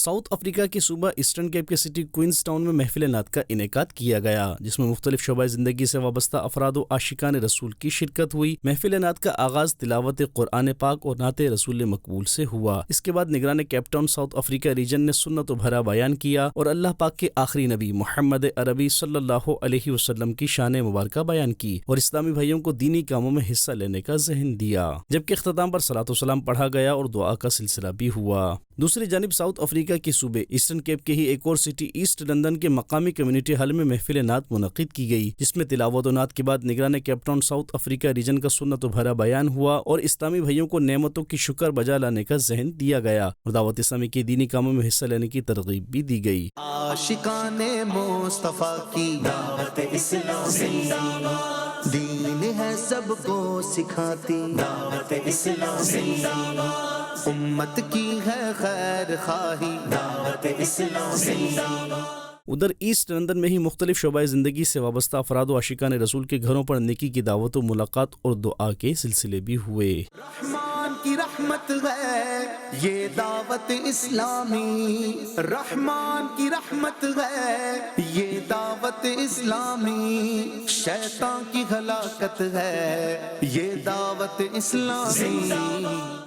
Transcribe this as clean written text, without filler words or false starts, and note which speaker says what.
Speaker 1: South Africa کے صوبہ eastern cap کے سٹی کوئنز ٹاؤن میں محفل نعت کا انعقاد کیا گیا، جس میں مختلف شعبۂ زندگی سے وابستہ افراد و عاشقان رسول کی شرکت ہوئی۔ محفل نعت کا آغاز تلاوت قرآن پاک اور نعت رسول مقبول سے ہوا۔ اس کے بعد نگران Cape Town South Africa region نے سنت و بھرا بیان کیا اور اللہ پاک کے آخری نبی محمد عربی صلی اللہ علیہ وسلم کی شان مبارکہ بیان کی اور اسلامی بھائیوں کو دینی کاموں میں حصہ لینے کا ذہن دیا، جبکہ اختتام پر صلاۃ و سلام پڑھا گیا اور دعا کا سلسلہ بھی ہوا۔ دوسری جانب ساؤتھ افریقہ کے صوبے ایسٹرن کیپ کے ہی ایک اور سٹی ایسٹ لندن کے مقامی کمیونٹی ہال میں محفل نعت منعقد کی گئی، جس میں تلاوت و نعت کے بعد نگران Cape Town South Africa region کا سنت و بھرا بیان ہوا اور اسلامی بھائیوں کو نعمتوں کی شکر بجا لانے کا ذہن دیا گیا اور دعوت اسلامی کے دینی کاموں میں حصہ لینے کی ترغیب بھی دی گئی۔
Speaker 2: عاشقان مصطفیٰ کی دعوت اسلامی دین ہے سب کو سکھاتی، دعوت اسلامی امت کی ہے خیر خواہی، دعوت اسلامی۔
Speaker 1: ادھر ایسٹ لندن میں ہی مختلف شعبۂ زندگی سے وابستہ افراد و عاشقان رسول کے گھروں پر نیکی کی دعوت و ملاقات اور دعا کے سلسلے بھی ہوئے۔
Speaker 2: رحمان کی رحمت ہے یہ دعوت اسلامی، رحمان کی رحمت ہے یہ دعوت اسلامی، شیطان کی ہلاکت ہے یہ دعوت اسلامی۔